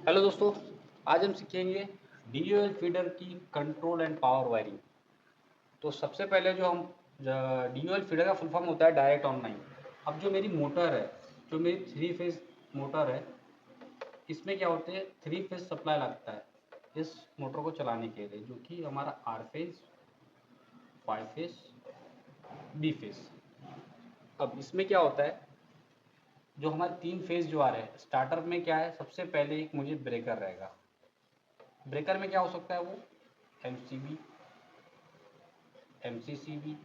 Hello दोस्तों, आज हम सीखेंगे डीयूएल फीडर की कंट्रोल एंड पावर वायरिंग। तो सबसे पहले जो हम डीयूएल फीडर का फुल फॉर्म होता है डायरेक्ट ऑनलाइन। अब जो मेरी मोटर है, जो मेरी 3 फेज मोटर है, इसमें क्या होते हैं 3 फेज सप्लाई लगता है इस मोटर को चलाने के लिए, जो कि हमारा R phase, 5 phase, B phase. अब इसमें क्या होता है, जो हमारे 3 फेज जो आ रहे हैं, स्टार्टर में क्या है, सबसे पहले एक मुझे ब्रेकर रहेगा। ब्रेकर में क्या हो सकता है, वो एमसीबी, एमसीसीबी,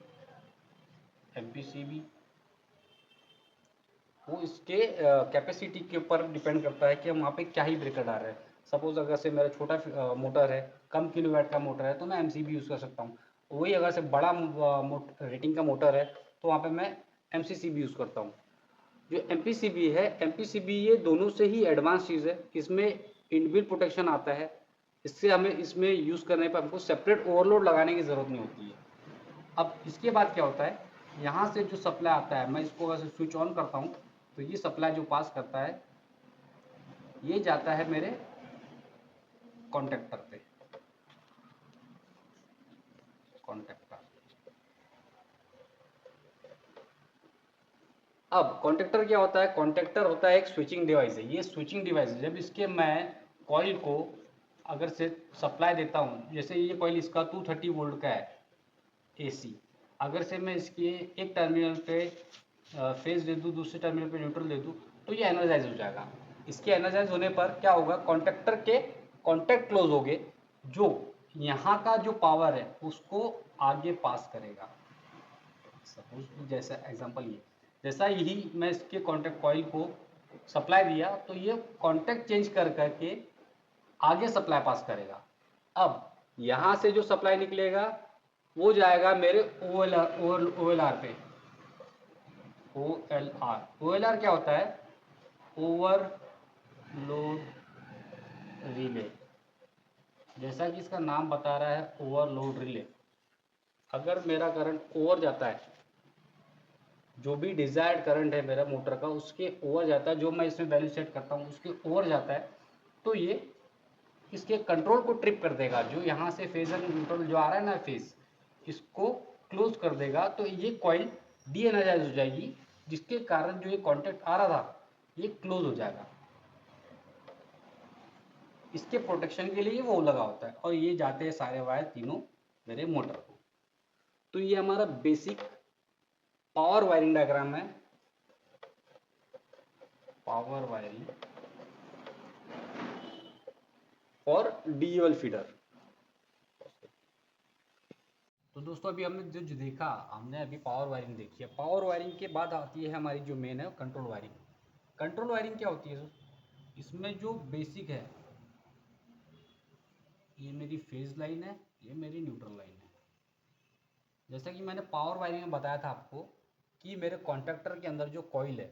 एमपीसीबी। वो इसके कैपेसिटी के ऊपर डिपेंड करता है कि हम वहाँ पे क्या ही ब्रेकर डाल रहे हैं। सपोज अगर से मेरा छोटा मोटर है, कम किलोवाट का मोटर है, तो मैं एमसीबी यूज़ कर सकता हूँ। वही अगर से बड़ा रेटिंग का मोटर है, तो वहाँ पे मैं एमसीसीबी यूज़ करता हूँ। जो एमपीसीबी है, एमपीसीबी ये दोनों से ही एडवांस चीज़ है। इसमें इनबिल्ट प्रोटेक्शन आता है। इससे हमें इसमें यूज़ करने पर हमको सेपरेट ओवरलोड लगाने की ज़रूरत नहीं होती है। अब इसके बाद क्या होता है, यहाँ से जो सप्लाई आता है, मैं इसको अगर स्विच ऑन करता हूँ, तो ये सप्लाई जो पास करता है, ये जाता है मेरे कॉन्टेक्टर पे। कॉन्टेक्टर, अब कॉन्टेक्टर क्या होता है, कॉन्टेक्टर होता है एक स्विचिंग डिवाइस है। ये स्विचिंग डिवाइस है, जब इसके मैं कॉइल को अगर से सप्लाई देता हूँ, जैसे ये कॉइल इसका 230 वोल्ट का है एसी, अगर से मैं इसके एक टर्मिनल पे फेज दे दूँ, दूसरे टर्मिनल पे न्यूट्रल दे दूँ, तो ये एनर्जाइज हो जाएगा। इसके एनर्जाइज होने पर क्या होगा, कॉन्टेक्टर के कॉन्टैक्ट क्लोज हो गए, जो यहाँ का जो पावर है उसको आगे पास करेगा। सपोज जैसा एग्जांपल, ये जैसा यही मैं इसके कॉन्टैक्ट कॉइल को सप्लाई दिया, तो ये कॉन्टैक्ट चेंज कर करके आगे सप्लाई पास करेगा। अब यहाँ से जो सप्लाई निकलेगा, वो जाएगा मेरे ओएलआर पे। ओएलआर क्या होता है, ओवरलोड रिले। जैसा कि इसका नाम बता रहा है, ओवरलोड रिले। अगर मेरा करंट ओवर जाता है, जो भी डिजायर्ड करंट है मेरा मोटर का, उसके ओवर जाता है, जो मैं इसमें वैल्यू सेट करता हूँ उसके ओवर जाता है, तो ये इसके कंट्रोल को ट्रिप कर देगा। जो यहाँ से फेजर न्यूट्रल जो आ रहा है ना, फेज, इसको क्लोज कर देगा, तो ये कॉइल डी एनर्जाइज हो जाएगी, जिसके कारण जो ये कॉन्टैक्ट आ रहा था, ये क्लोज हो जाएगा। इसके प्रोटेक्शन के लिए वो लगा होता है, और ये जाते हैं सारे वायर तीनों मेरे मोटर को। तो ये हमारा बेसिक पावर वायरिंग डायग्राम है। पावर वायरिंग और डीयूएल फीडर। तो दोस्तों, अभी हमने जो देखा, हमने अभी पावर वायरिंग देखी है। पावर वायरिंग के बाद आती है हमारी जो मेन है, कंट्रोल वायरिंग। कंट्रोल वायरिंग क्या होती है, इसमें जो बेसिक है, ये मेरी फेज लाइन है, ये मेरी न्यूट्रल लाइन है। जैसा कि मैंने पावर वायरिंग में बताया था आपको, कि मेरे कॉन्टैक्टर के अंदर जो कॉइल है,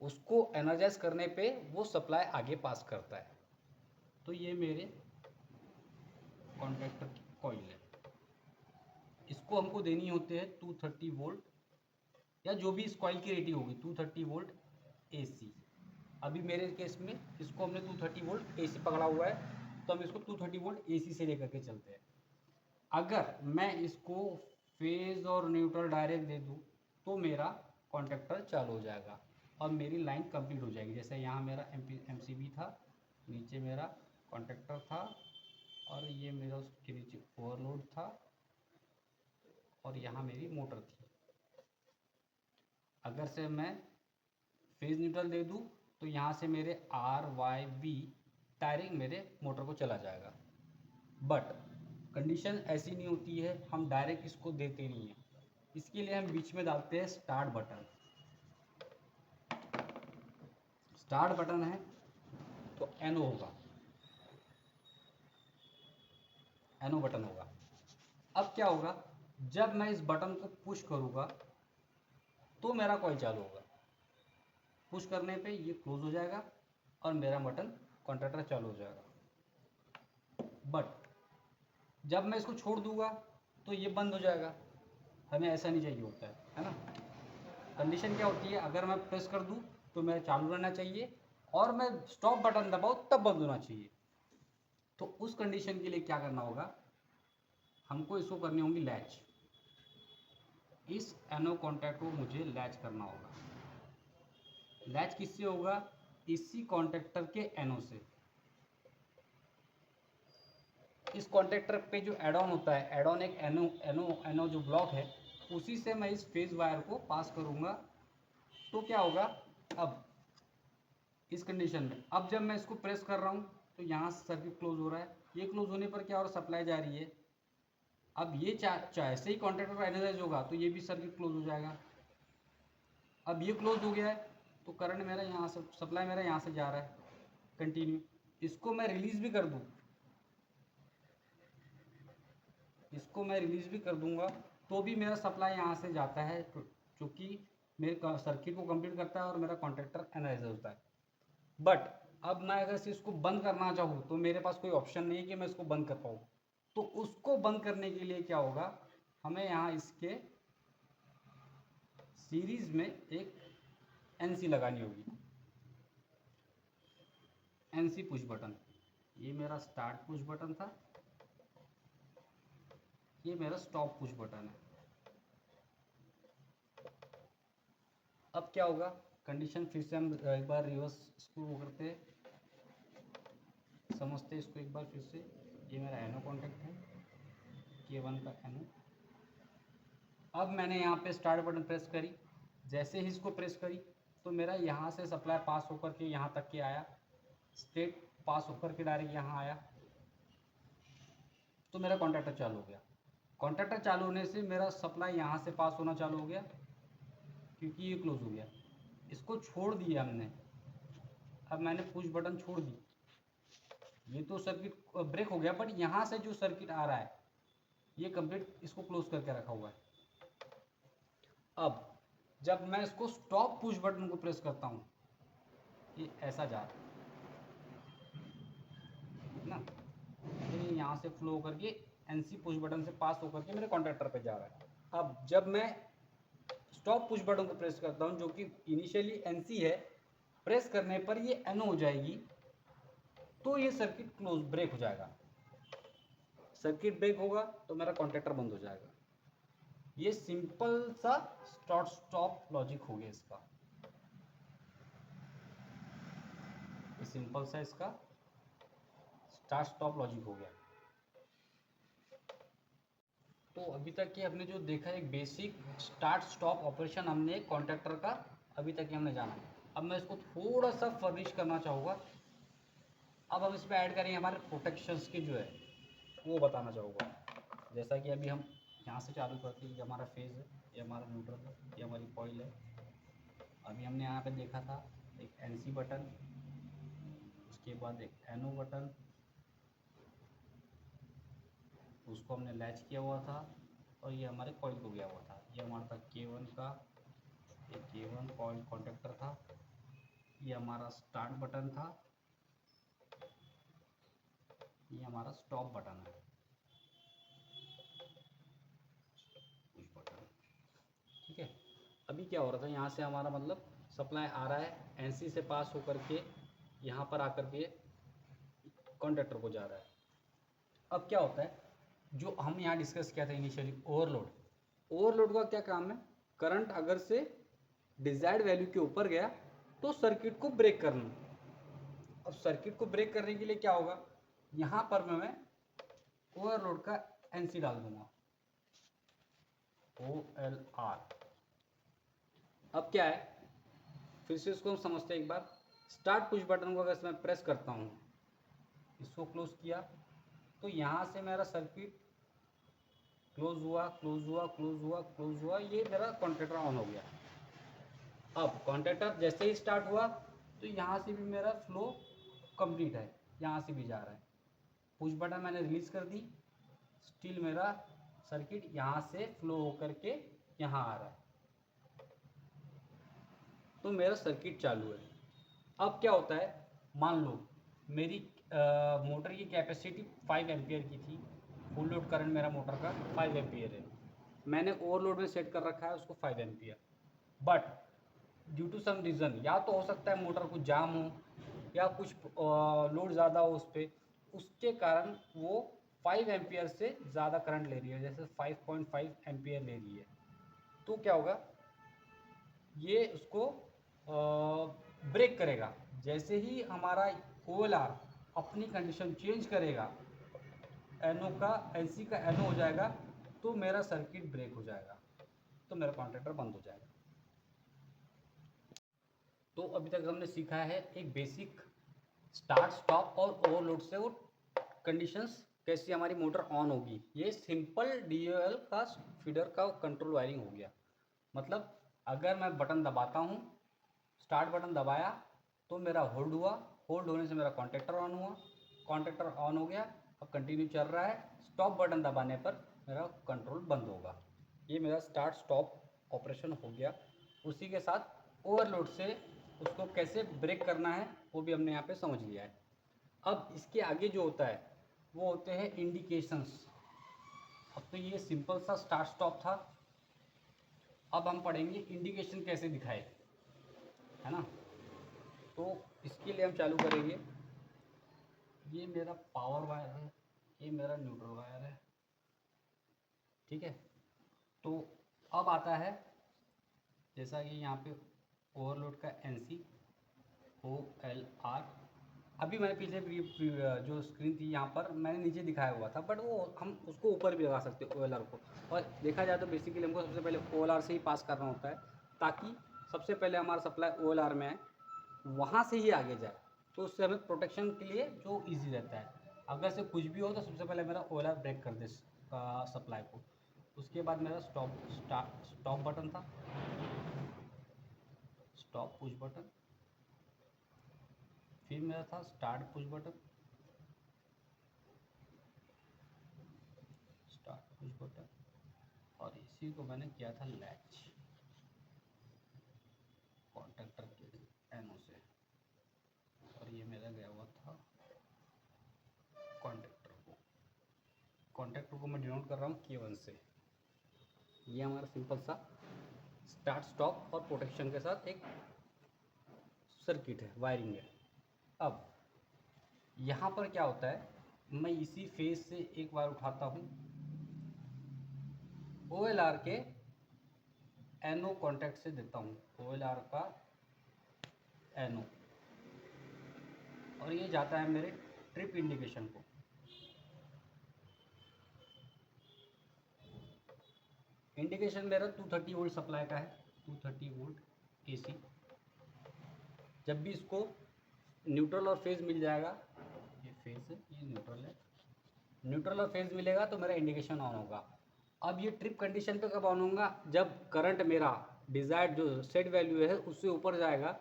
उसको एनर्जाइज करने पे वो सप्लाई आगे पास करता है। तो ये मेरे कॉन्टैक्टर की कॉइल है, इसको हमको देनी होती है 230 वोल्ट, या जो भी इस कॉइल की रेटिंग होगी 230 वोल्ट एसी। अभी मेरे केस में इसको हमने 230 वोल्ट एसी पकड़ा हुआ है, तो हम इसको 230 वोल्ट एसी से लेकर के चलते हैं। अगर मैं इसको फेज और न्यूट्रल डायरेक्ट दे दूँ, तो मेरा कॉन्टैक्टर चालू हो जाएगा और मेरी लाइन कंप्लीट हो जाएगी। जैसे यहाँ मेरा एमसीबी था, नीचे मेरा कॉन्टैक्टर था, और ये मेरा उसके नीचे ओवरलोड था, और यहाँ मेरी मोटर थी। अगर से मैं फेज न्यूट्रल दे दूँ, तो यहाँ से मेरे आर वाई बी टायरिंग मेरे मोटर को चला जाएगा। बट कंडीशन ऐसी नहीं होती है, हम डायरेक्ट इसको देते नहीं हैं। इसके लिए हम बीच में डालते हैं स्टार्ट बटन। स्टार्ट बटन है तो एनो होगा, एनो बटन होगा। अब क्या होगा, जब मैं इस बटन को पुश करूँगा, तो मेरा कॉइल चालू होगा। पुश करने पे ये क्लोज हो जाएगा और मेरा बटन कॉन्ट्रैक्टर चालू हो जाएगा। बट जब मैं इसको छोड़ दूंगा, तो ये बंद हो जाएगा। हमें ऐसा नहीं चाहिए होता है ना। कंडीशन क्या होती है, अगर मैं प्रेस कर दूं, तो मेरा चालू रहना चाहिए, और मैं स्टॉप बटन दबाऊँ तब बंद होना चाहिए। तो उस कंडीशन के लिए क्या करना होगा, हमको इसको करनी होगी लैच। इस एनो कॉन्टैक्ट को मुझे लैच करना होगा। लैच किससे होगा, इसी कॉन्टैक्टर के एनो से। इस कॉन्टैक्टर पे जो एड ऑन होता है, एड ऑन एक एनो एनो एनो जो ब्लॉक है, उसी से मैं इस फेज वायर को पास करूंगा। तो क्या होगा, अब इस कंडीशन में अब जब मैं इसको प्रेस कर रहा हूँ तो यहाँ से सर्किट क्लोज हो रहा है। ये क्लोज होने पर क्या हो रहा है, सप्लाई जा रही है। अब ये जैसे ही कॉन्टैक्टर एनर्जाइज होगा तो ये भी सर्किट क्लोज हो जाएगा। अब ये क्लोज हो गया है तो करंट मेरा यहाँ से, सप्लाई मेरा यहाँ से जा रहा है कंटिन्यू। इसको मैं रिलीज भी कर दूँ, इसको मैं रिलीज भी कर दूंगा तो भी मेरा सप्लाई यहाँ से जाता है, क्योंकि मेरे सर्किट को कंप्लीट करता है और मेरा कॉन्ट्रैक्टर एनालाइज होता है। बट अब मैं अगर से इसको बंद करना चाहूँ तो मेरे पास कोई ऑप्शन नहीं है कि मैं इसको बंद कर पाऊँ। तो उसको बंद करने के लिए क्या होगा, हमें यहाँ इसके सीरीज में एक एनसी लगानी होगी। एनसी पुश बटन, ये मेरा स्टार्ट पुश बटन था, ये मेरा स्टॉप पुश बटन है। अब क्या होगा, कंडीशन फिर से हम एक बार रिवर्स इसको करते, समझते इसको एक बार फिर से। ये मेरा एनो कॉन्टैक्ट है, K1 का एनो। अब मैंने यहाँ पे स्टार्ट बटन प्रेस करी, जैसे ही इसको प्रेस करी तो मेरा यहाँ से सप्लाई पास होकर के यहाँ तक के आया, स्ट्रेट पास होकर के डायरेक्ट यहाँ आया, तो मेरा कॉन्टैक्टर चालू हो गया। कॉन्टैक्टर चालू होने से मेरा सप्लाई यहाँ से पास होना चालू हो गया, क्योंकि ये क्लोज हो गया। इसको छोड़ दिया हमने, अब मैंने पुश बटन छोड़ दी, ये तो सर्किट ब्रेक हो गया, बट यहाँ से जो सर्किट आ रहा है ये कंप्लीट इसको क्लोज करके रखा हुआ है। अब जब मैं इसको स्टॉप पुश बटन को प्रेस करता हूँ, ये ऐसा जा रहा है ना, ये यहाँ से फ्लो होकर के एनसी पुश बटन से पास होकर के मेरे कॉन्टैक्टर पे जा रहा है। अब जब मैं स्टॉप पुश बटन को प्रेस करता हूँ, जो कि इनिशियली एनसी है, प्रेस करने पर ये एनो हो जाएगी, तो ये सर्किट क्लोज ब्रेक हो जाएगा। सर्किट ब्रेक होगा तो मेरा कॉन्टैक्टर बंद हो जाएगा। ये सिंपल सा स्टार्ट स्टॉप लॉजिक हो गया इसका, ये सिंपल सा इसका स्टार्ट स्टॉप लॉजिक हो गया। तो अभी तक ये हमने जो देखा एक बेसिक स्टार्ट स्टॉप ऑपरेशन हमने कॉन्टैक्टर का अभी तक ये हमने जाना। अब मैं इसको थोड़ा सा फर्निश करना चाहूँगा। अब हम इसमें ऐड करेंगे हमारे प्रोटेक्शंस के जो है वो बताना चाहूँगा। जैसा कि अभी हम यहाँ से चालू करते हैं, ये हमारा फेज़ है, ये हमारा न्यूट्रल है, ये हमारी कॉइल है। अभी हमने यहाँ पे देखा था एक एनसी बटन, उसके बाद एक एनो बटन, उसको हमने लैच किया हुआ था, और ये हमारे कॉइल को गया हुआ था। ये हमारा था K1 का, ये K1 कॉइल कॉन्टैक्टर था, ये हमारा स्टार्ट बटन था, ये हमारा स्टॉप बटन है, पुश बटन। ठीक है, अभी क्या हो रहा था, यहाँ से हमारा मतलब सप्लाई आ रहा है, एनसी से पास होकर के यहाँ पर आकर के कॉन्टैक्टर को जा रहा है। अब क्या होता है, जो हम यहाँ डिस्कस किया था इनिशियली, ओवरलोड। ओवरलोड का क्या काम है, करंट अगर से डिजायर्ड वैल्यू के ऊपर गया तो सर्किट को ब्रेक करना। अब सर्किट को ब्रेक करने के लिए क्या होगा, यहाँ पर मैं ओवरलोड का एनसी डाल दूंगा, OLR। अब क्या है, फिर से इसको हम समझते हैं एक बार। स्टार्ट पुश बटन को अगर मैं प्रेस करता हूँ, इसको क्लोज किया, तो यहाँ से मेरा सर्किट क्लोज हुआ, क्लोज हुआ, क्लोज हुआ, क्लोज हुआ, ये मेरा कॉन्टैक्टर ऑन हो गया। अब कॉन्टैक्टर जैसे ही स्टार्ट हुआ तो यहाँ से भी मेरा फ्लो कंप्लीट है, यहाँ से भी जा रहा है। पुश बटन मैंने रिलीज कर दी, स्टिल मेरा सर्किट यहाँ से फ्लो होकर के यहाँ आ रहा है, तो मेरा सर्किट चालू है। अब क्या होता है, मान लो मेरी मोटर की कैपेसिटी 5 एम्पियर की थी, फुल लोड करंट मेरा मोटर का 5 एम्पियर है, मैंने ओवरलोड में सेट कर रखा है उसको 5 ampere. But due to some reason, या तो हो सकता है मोटर कुछ जाम हो या कुछ लोड ज़्यादा हो उस पर, उसके कारण वो 5 एम्पियर से ज़्यादा करंट ले रही है, जैसे 5.5 एम्पियर ले रही है, तो क्या होगा, ये उसको ब्रेक करेगा। जैसे ही हमारा OLR अपनी कंडीशन चेंज करेगा, एनओ का एनसी का एनओ हो जाएगा, तो मेरा सर्किट ब्रेक हो जाएगा, तो मेरा कॉन्ट्रैक्टर बंद हो जाएगा। तो अभी तक हमने सीखा है एक बेसिक स्टार्ट स्टॉप और ओवरलोड से वो कंडीशंस कैसी हमारी मोटर ऑन होगी। ये सिंपल DOL का फीडर का कंट्रोल वायरिंग हो गया। मतलब अगर मैं बटन दबाता हूँ, स्टार्ट बटन दबाया तो मेरा होल्ड हुआ, होल्ड होने से मेरा कॉन्टैक्टर ऑन हुआ, कॉन्टैक्टर ऑन हो गया, अब कंटिन्यू चल रहा है, स्टॉप बटन दबाने पर मेरा कंट्रोल बंद होगा। ये मेरा स्टार्ट स्टॉप ऑपरेशन हो गया। उसी के साथ ओवरलोड से उसको कैसे ब्रेक करना है वो भी हमने यहाँ पे समझ लिया है। अब इसके आगे जो होता है वो होते हैं इंडिकेशंस। अब तो ये सिंपल सा स्टार्ट स्टॉप था, अब हम पढ़ेंगे इंडिकेशन कैसे दिखाए, है ना। तो इसके लिए हम चालू करेंगे, ये मेरा पावर वायर है, ये मेरा न्यूट्रल वायर है, ठीक है। तो अब आता है जैसा कि यहाँ पे ओवरलोड का NC OLR, अभी मैंने पीछे जो स्क्रीन थी यहाँ पर मैंने नीचे दिखाया हुआ था, बट वो हम उसको ऊपर भी लगा सकते हैं OLR को। और देखा जाए तो बेसिकली हमको सबसे पहले OLR से ही पास करना होता है, ताकि सबसे पहले हमारा सप्लाई OLR में है, वहाँ से ही आगे जाए, तो उससे हमें प्रोटेक्शन के लिए जो ईजी रहता है। अगर से कुछ भी हो तो सबसे पहले मेरा OLR ब्रेक कर दे सप्लाई को। उसके बाद मेरा स्टॉप बटन था, स्टॉप पुश बटन, फिर मेरा था start push button, start push button, और इसी को मैंने किया था लैच कॉन्टैक्टर के एनओ से, और ये मेरा गया हुआ था कॉन्टैक्टर को मैं डिनोट कर रहा हूँ K1 से। ये हमारा सिंपल सा स्टार्ट स्टॉप और प्रोटेक्शन के साथ एक सर्किट है, वायरिंग है। अब यहाँ पर क्या होता है, मैं इसी फेज से एक बार उठाता हूँ, OLR के NO कॉन्टैक्ट से देता हूँ, OLR का NO, और ये जाता है मेरे ट्रिप इंडिकेशन को। इंडिकेशन मेरा 230 वोल्ट सप्लाई का है, 230 वोल्ट AC। जब भी इसको न्यूट्रल और फेज मिल जाएगा, ये फेज है ये न्यूट्रल है, न्यूट्रल और फेज मिलेगा तो मेरा इंडिकेशन ऑन होगा। अब ये ट्रिप कंडीशन पे कब ऑन होगा, जब करंट मेरा डिज़ायर्ड जो सेट वैल्यू है उससे ऊपर जाएगा,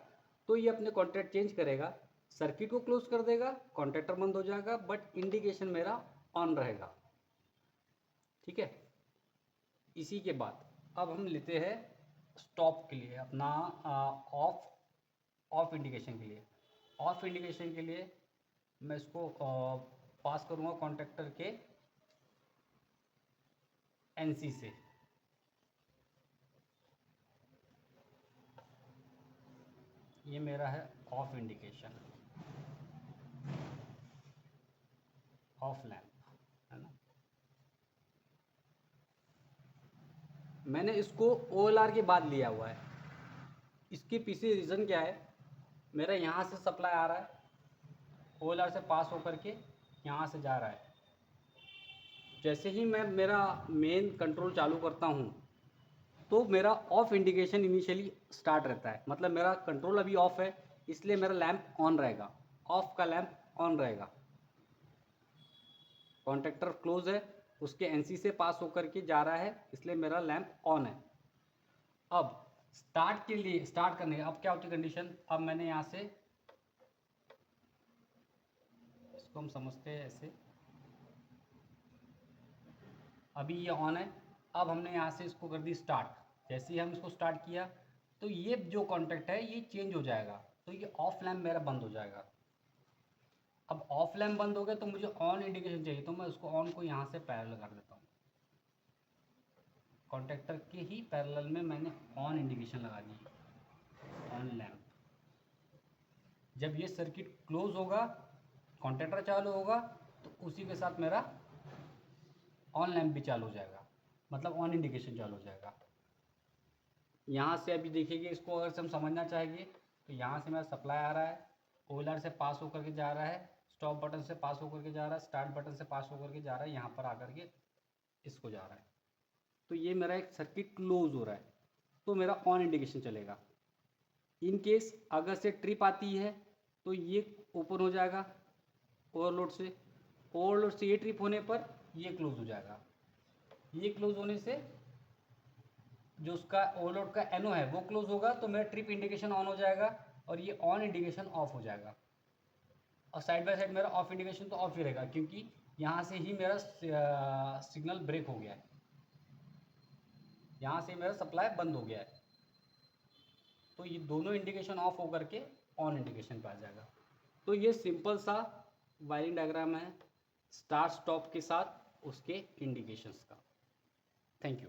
तो ये अपने कॉन्टैक्ट चेंज करेगा, सर्किट को क्लोज कर देगा, कॉन्टैक्टर बंद हो जाएगा, बट इंडिकेशन मेरा ऑन रहेगा, ठीक है। इसी के बाद अब हम लेते हैं स्टॉप के लिए अपना ऑफ इंडिकेशन के लिए। ऑफ इंडिकेशन के लिए मैं इसको पास करूँगा कॉन्टैक्टर के NC से। ये मेरा है ऑफ इंडिकेशन, ऑफ लैम्प, है ना। मैंने इसको OLR के बाद लिया हुआ है, इसके पीछे रीज़न क्या है, मेरा यहाँ से सप्लाई आ रहा है, OLR से पास होकर के यहाँ से जा रहा है। जैसे ही मैं मेरा मेन कंट्रोल चालू करता हूँ तो मेरा ऑफ इंडिकेशन इनिशियली स्टार्ट रहता है, मतलब मेरा कंट्रोल अभी ऑफ है, इसलिए मेरा लैंप ऑन रहेगा, ऑफ का लैंप ऑन रहेगा। कॉन्टैक्टर क्लोज है, उसके NC से पास होकर के जा रहा है, इसलिए मेरा लैंप ऑन है। अब स्टार्ट के लिए, स्टार्ट करने के अब क्या होती है कंडीशन, अब मैंने यहाँ से इसको हम समझते हैं ऐसे, अभी ये ऑन है, अब हमने यहाँ से इसको कर दी स्टार्ट। जैसे ही हम इसको स्टार्ट किया तो ये जो कॉन्टैक्ट है ये चेंज हो जाएगा, तो ये ऑफ लैम्प मेरा बंद हो जाएगा। अब ऑफ लैम्प बंद हो गया तो मुझे ऑन इंडिकेशन चाहिए, तो मैं उसको ऑन को यहाँ से पैरेलल कर देता हूँ, कॉन्टैक्टर के ही पैरेलल में मैंने ऑन इंडिकेशन लगा दी, ऑन लैंप। जब ये सर्किट क्लोज होगा, कॉन्टैक्टर चालू होगा, तो उसी के साथ मेरा ऑन लैंप भी चालू हो जाएगा, मतलब ऑन इंडिकेशन चालू हो जाएगा। यहाँ से अभी देखिए इसको अगर से हम समझना चाहेंगे तो यहाँ से मेरा सप्लाई आ रहा है, ओएलआर से पास होकर के जा रहा है, स्टॉप बटन से पास होकर के जा रहा है, स्टार्ट बटन से पास होकर के जा रहा है, यहाँ पर आकर के इसको जा रहा है। तो ये मेरा एक सर्किट क्लोज हो रहा है, तो मेरा ऑन इंडिकेशन चलेगा। इन केस अगर से ट्रिप आती है तो ये ओपन हो जाएगा ओवरलोड से, ओवरलोड से ये ट्रिप होने पर ये क्लोज हो जाएगा। ये क्लोज होने से जो उसका ओवरलोड का एनो है वो क्लोज होगा, तो मेरा ट्रिप इंडिकेशन ऑन हो जाएगा और ये ऑन इंडिकेशन ऑफ हो जाएगा। और साइड बाय साइड मेरा ऑफ इंडिकेशन तो ऑफ ही रहेगा, क्योंकि यहाँ से ही मेरा सिग्नल ब्रेक हो गया है, यहाँ से मेरा सप्लाई बंद हो गया है। तो ये दोनों इंडिकेशन ऑफ होकर के ऑन इंडिकेशन पे आ जाएगा। तो ये सिंपल सा वायरिंग डायग्राम है स्टार्ट स्टॉप के साथ उसके इंडिकेशंस का। Thank you.